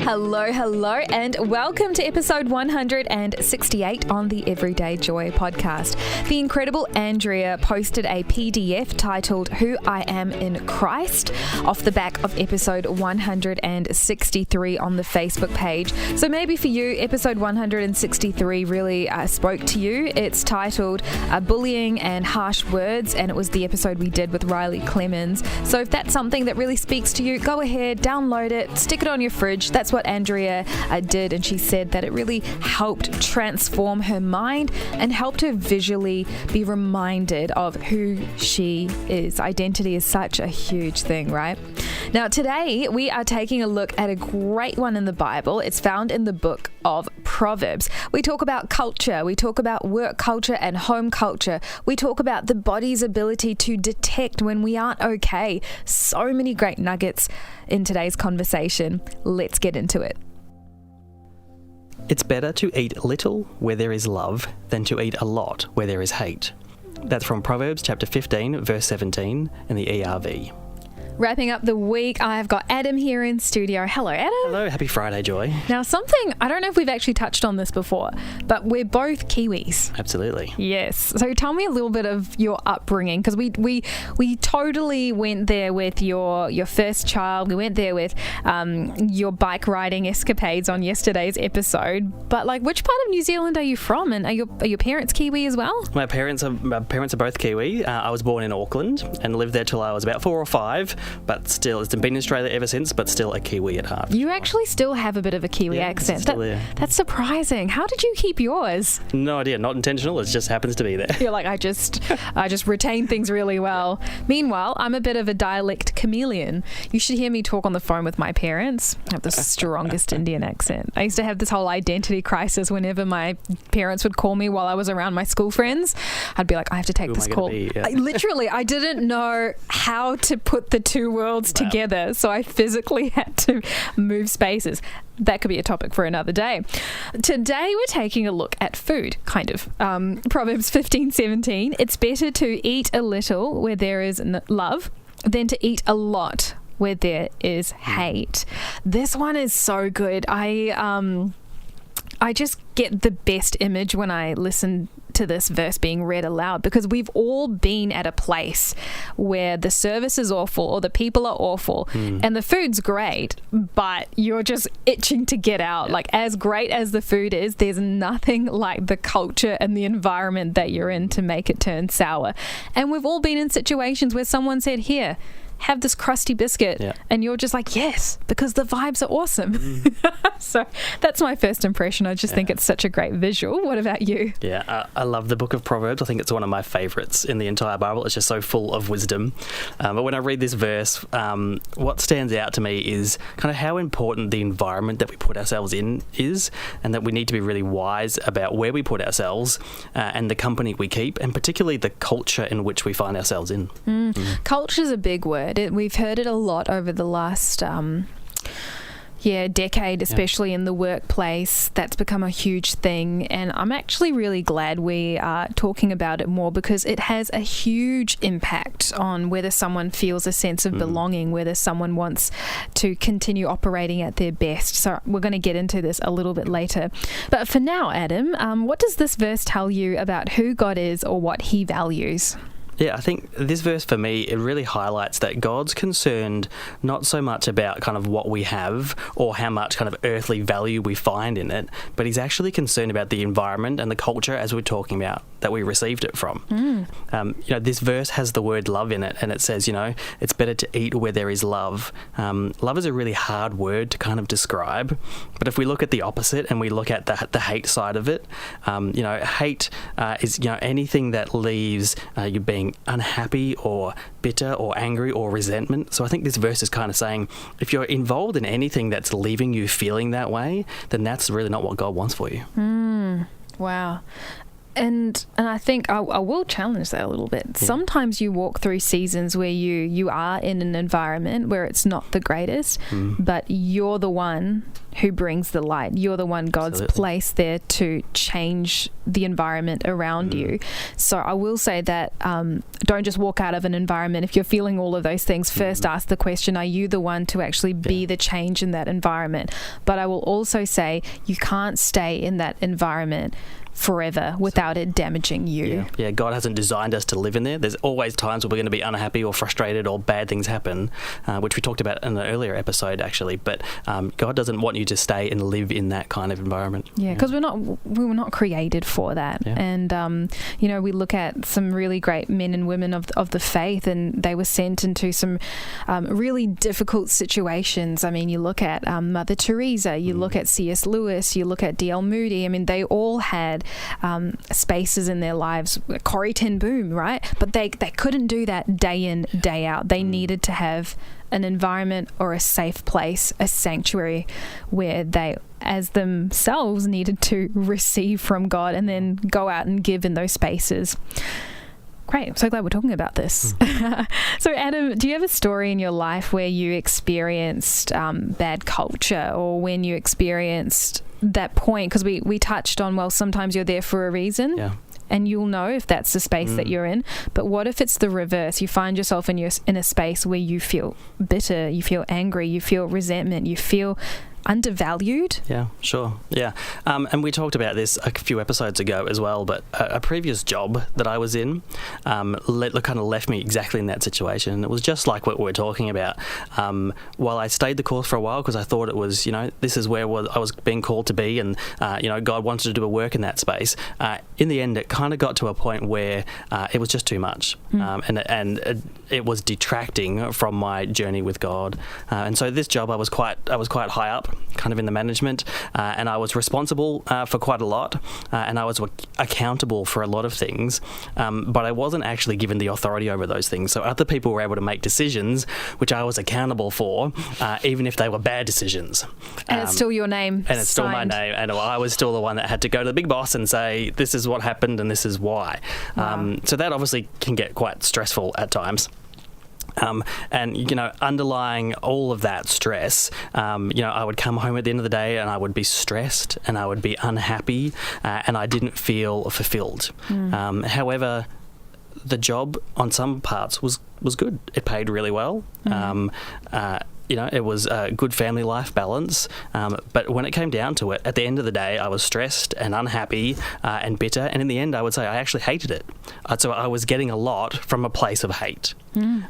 Hello, and welcome to episode 168 on the Everyday Joy podcast. The incredible Andrea posted a PDF titled Who I Am in Christ off the back of episode 163 on the Facebook page. So maybe for you, episode 163 really spoke to you. It's titled Bullying and Harsh Words, and it was the episode we did with Riley Clemens. So if that's something that really speaks to you, go ahead, download it, stick it on your fridge. That's what Andrea did, and she said that it really helped transform her mind and helped her visually be reminded of who she is. Identity is such a huge thing, right? Now today we are taking a look at a great one in the Bible. It's found in the book of Proverbs. We talk about culture, we talk about work culture and home culture. We talk about the body's ability to detect when we aren't okay. So many great nuggets in today's conversation. Let's get into it. It's better to eat little where there is love than to eat a lot where there is hate. That's from Proverbs chapter 15, verse 17 in the ERV. Wrapping up the week, I've got Adam here in studio. Hello, Adam. Hello, happy Friday, Joy. Now, something, I don't know if we've actually touched on this before, but we're both Kiwis. Absolutely. Yes. So tell me a little bit of your upbringing, because we totally went there with your first child. We went there with your bike riding escapades on yesterday's episode. But like, which part of New Zealand are you from, and are your parents Kiwi as well? My parents are both Kiwi. I was born in Auckland and lived there till I was about 4 or 5. But still, it's been in Australia ever since, but still a Kiwi at heart. You actually still have a bit of a Kiwi accent. That's surprising. How did you keep yours? No idea. Not intentional. It just happens to be there. You're like, I just retain things really well. Meanwhile, I'm a bit of a dialect chameleon. You should hear me talk on the phone with my parents. I have the strongest Indian accent. I used to have this whole identity crisis whenever my parents would call me while I was around my school friends. I'd be like, I have to take this call. I didn't know how to put the two worlds together, so I physically had to move spaces. That could be a topic for another day. Today we're taking a look at food, kind of. Proverbs 15:17. It's better to eat a little where there is love than to eat a lot where there is hate. This one is so good. I just get the best image when I listen to this verse being read aloud, because we've all been at a place where the service is awful or the people are awful and the food's great, but you're just itching to get out. Like, as great as the food is, there's nothing like the culture and the environment that you're in to make it turn sour. And we've all been in situations where someone said, here, have this crusty biscuit, and you're just like, yes, because the vibes are awesome. So that's my first impression. I just think it's such a great visual. What about you? I love the book of Proverbs. I think it's one of my favourites in the entire Bible. It's just so full of wisdom. But when I read this verse, what stands out to me is kind of how important the environment that we put ourselves in is, and that we need to be really wise about where we put ourselves and the company we keep, and particularly the culture in which we find ourselves in. Culture is a big word. We've heard it a lot over the last decade, especially in the workplace. That's become a huge thing, and I'm actually really glad we are talking about it more, because it has a huge impact on whether someone feels a sense of belonging, whether someone wants to continue operating at their best. So we're going to get into this a little bit later. But for now, Adam, what does this verse tell you about who God is or what he values? Yeah, I think this verse for me, it really highlights that God's concerned not so much about kind of what we have or how much kind of earthly value we find in it, but he's actually concerned about the environment and the culture, as we're talking about, that we received it from. This verse has the word love in it, and it says, it's better to eat where there is love. Love is a really hard word to kind of describe, but if we look at the opposite and we look at the hate side of it, hate is anything that leaves you being unhappy or bitter or angry or resentment. So I think this verse is kind of saying, if you're involved in anything that's leaving you feeling that way, then that's really not what God wants for you. Wow. And I think I will challenge that a little bit. Yeah. Sometimes you walk through seasons where you are in an environment where it's not the greatest, but you're the one who brings the light. You're the one God's placed there to change the environment around you. So I will say that don't just walk out of an environment. If you're feeling all of those things, first ask the question, are you the one to actually be the change in that environment? But I will also say you can't stay in that environment forever without it damaging you. Yeah, God hasn't designed us to live in there. There's always times where we're going to be unhappy or frustrated or bad things happen, which we talked about in an earlier episode actually, but God doesn't want you to stay and live in that kind of environment. Yeah, because we were not created for that. Yeah. And we look at some really great men and women of the faith, and they were sent into some really difficult situations. I mean, you look at Mother Teresa, you look at C.S. Lewis, you look at D.L. Moody. I mean, they all had spaces in their lives, Corrie ten Boom, right? But they couldn't do that day in, day out. They needed to have an environment or a safe place, a sanctuary where they as themselves needed to receive from God and then go out and give in those spaces. Great. I'm so glad we're talking about this. So, Adam, do you have a story in your life where you experienced bad culture, or when you experienced that point? Because we touched on, well, sometimes you're there for a reason. Yeah. And you'll know if that's the space that you're in. But what if it's the reverse? You find yourself in a space where you feel bitter, you feel angry, you feel resentment, you feel undervalued? Yeah, sure. Yeah. And we talked about this a few episodes ago as well, but a previous job that I was in kind of left me exactly in that situation. And it was just like what we're talking about. While I stayed the course for a while because I thought it was, this is where I was being called to be, and, God wanted to do a work in that space. In the end, it kind of got to a point where it was just too much. And it was detracting from my journey with God. And so this job, I was quite high up, kind of in the management, and I was responsible for quite a lot, and I was accountable for a lot of things, but I wasn't actually given the authority over those things. So other people were able to make decisions which I was accountable for, even if they were bad decisions. And it's still your name. And it's still my name, and I was still the one that had to go to the big boss and say, this is what happened and this is why. Wow. So that obviously can get quite stressful at times. And, underlying all of that stress, I would come home at the end of the day and I would be stressed and I would be unhappy, and I didn't feel fulfilled. However, the job on some parts was good. It paid really well. It was a good family life balance. But when it came down to it, at the end of the day, I was stressed and unhappy and bitter. And in the end, I would say I actually hated it. So I was getting a lot from a place of hate.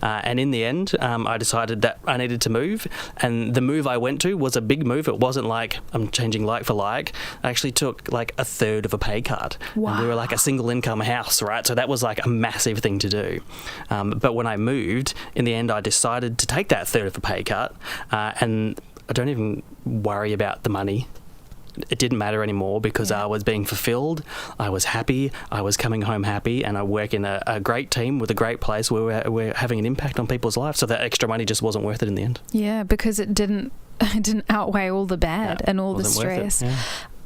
And in the end, I decided that I needed to move. And the move I went to was a big move. It wasn't like I'm changing like for like. I actually took like a third of a pay cut. Wow. And we were like a single income house, right? So that was like a massive thing to do. But when I moved, in the end, I decided to take that third of a pay cut. And I don't even worry about the money. It didn't matter anymore because I was being fulfilled, I was happy, I was coming home happy, and I work in a great team with a great place where we're having an impact on people's lives. So that extra money just wasn't worth it in the end. Yeah, because it didn't outweigh all the bad and all the stress.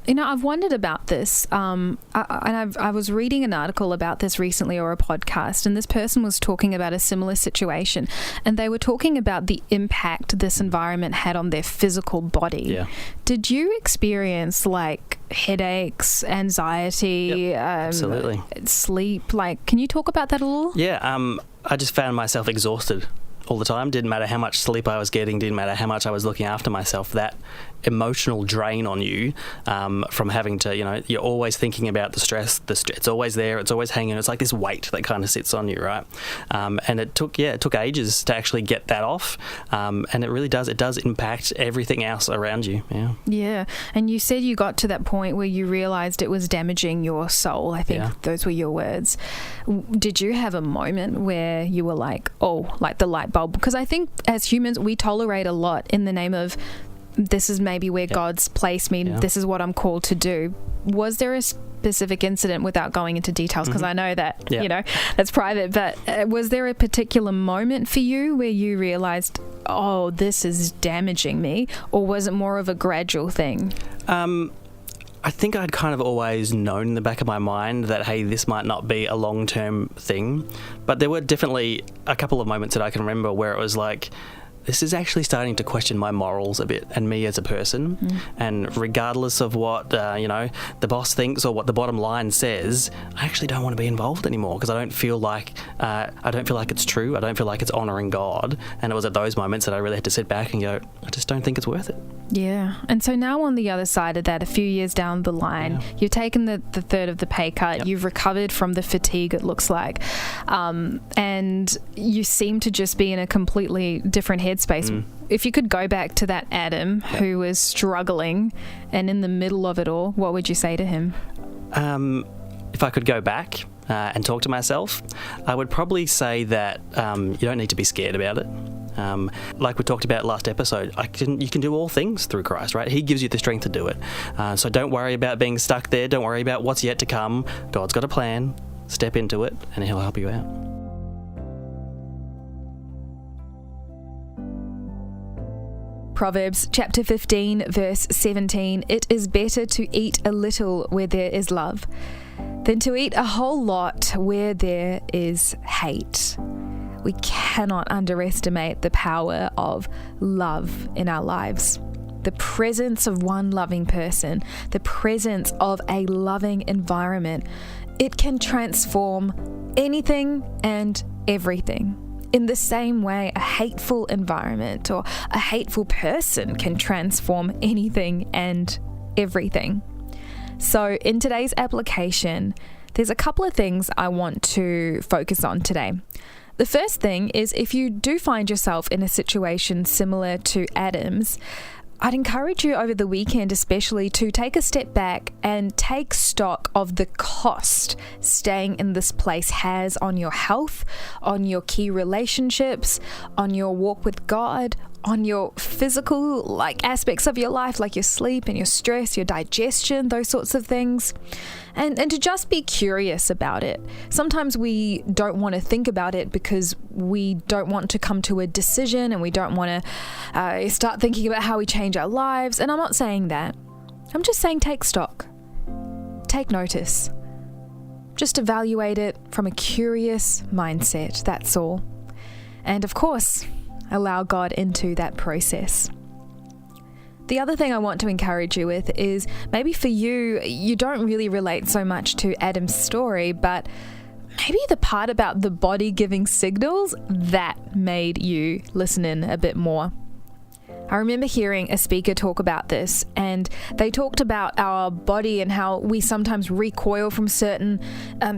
I've wondered about this, I was reading an article about this recently, or a podcast, and this person was talking about a similar situation, and they were talking about the impact this environment had on their physical body. Yeah. Did you experience like headaches, anxiety, absolutely, sleep? Like, can you talk about that a little? Yeah, I just found myself exhausted all the time. Didn't matter how much sleep I was getting, didn't matter how much I was looking after myself. That emotional drain on you from having to, you're always thinking about the stress. It's always there. It's always hanging. It's like this weight that kind of sits on you, right? And it took ages to actually get that off. And it really does. It does impact everything else around you. Yeah. Yeah. And you said you got to that point where you realised it was damaging your soul. I think those were your words. Did you have a moment where you were like, oh, like the light bulb? Because I think as humans, we tolerate a lot in the name of, this is maybe where God's placed me. This is what I'm called to do. Was there a specific incident, without going into details, because I know that, that's private, but was there a particular moment for you where you realised, oh, this is damaging me? Or was it more of a gradual thing? I think I'd kind of always known in the back of my mind that, hey, this might not be a long-term thing. But there were definitely a couple of moments that I can remember where it was like, this is actually starting to question my morals a bit and me as a person. And regardless of what, the boss thinks or what the bottom line says, I actually don't want to be involved anymore because I don't feel like it's true. I don't feel like it's honouring God. And it was at those moments that I really had to sit back and go, I just don't think it's worth it. Yeah. And so now on the other side of that, a few years down the line, you've taken the third of the pay cut, you've recovered from the fatigue, it looks like, and you seem to just be in a completely different headspace. If you could go back to that Adam who was struggling and in the middle of it all, what would you say to him? If I could go back and talk to myself, I would probably say that you don't need to be scared about it. Like we talked about last episode, you can do all things through Christ, right? He gives you the strength to do it. So don't worry about being stuck there. Don't worry about what's yet to come. God's got a plan. Step into it and He'll help you out. Proverbs chapter 15, verse 17, it is better to eat a little where there is love than to eat a whole lot where there is hate. We cannot underestimate the power of love in our lives. The presence of one loving person, the presence of a loving environment, it can transform anything and everything. In the same way, a hateful environment or a hateful person can transform anything and everything. So in today's application, there's a couple of things I want to focus on today. The first thing is, if you do find yourself in a situation similar to Adam's, I'd encourage you over the weekend especially to take a step back and take stock of the cost staying in this place has on your health, on your key relationships, on your walk with God, on your physical aspects of your life, like your sleep and your stress, your digestion, those sorts of things. And to just be curious about it. Sometimes we don't want to think about it because we don't want to come to a decision and we don't want to start thinking about how we change our lives. And I'm not saying that. I'm just saying take stock. Take notice. Just evaluate it from a curious mindset, that's all. And of course, allow God into that process. The other thing I want to encourage you with is maybe for you don't really relate so much to Adam's story, but maybe the part about the body giving signals, that made you listen in a bit more. I remember hearing a speaker talk about this, and they talked about our body and how we sometimes recoil from certain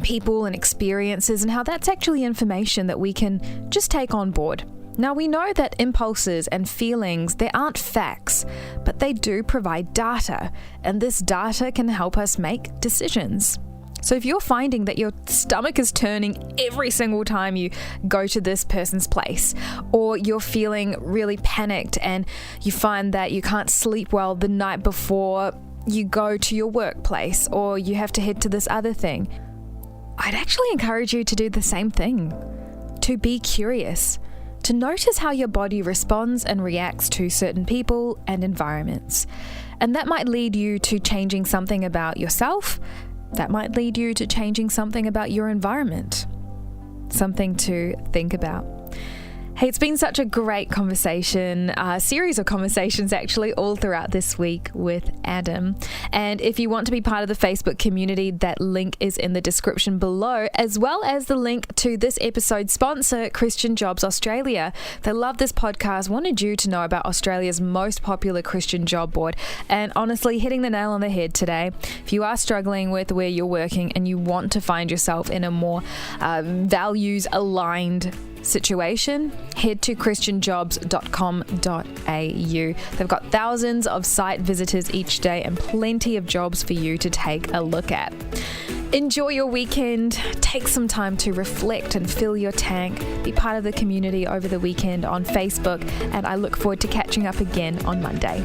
people and experiences, and how that's actually information that we can just take on board. Now, we know that impulses and feelings, they aren't facts, but they do provide data, and this data can help us make decisions. So if you're finding that your stomach is turning every single time you go to this person's place, or you're feeling really panicked and you find that you can't sleep well the night before you go to your workplace, or you have to head to this other thing, I'd actually encourage you to do the same thing, to be curious, to notice how your body responds and reacts to certain people and environments. And that might lead you to changing something about yourself. That might lead you to changing something about your environment. Something to think about. Hey, it's been such a great conversation, a series of conversations actually all throughout this week with Adam. And if you want to be part of the Facebook community, that link is in the description below, as well as the link to this episode's sponsor, Christian Jobs Australia. They love this podcast, wanted you to know about Australia's most popular Christian job board, and honestly, hitting the nail on the head today. If you are struggling with where you're working and you want to find yourself in a more values-aligned situation, head to christianjobs.com.au. They've got thousands of site visitors each day and plenty of jobs for you to take a look at. Enjoy your weekend, take some time to reflect and fill your tank, be part of the community over the weekend on Facebook, and I look forward to catching up again on Monday.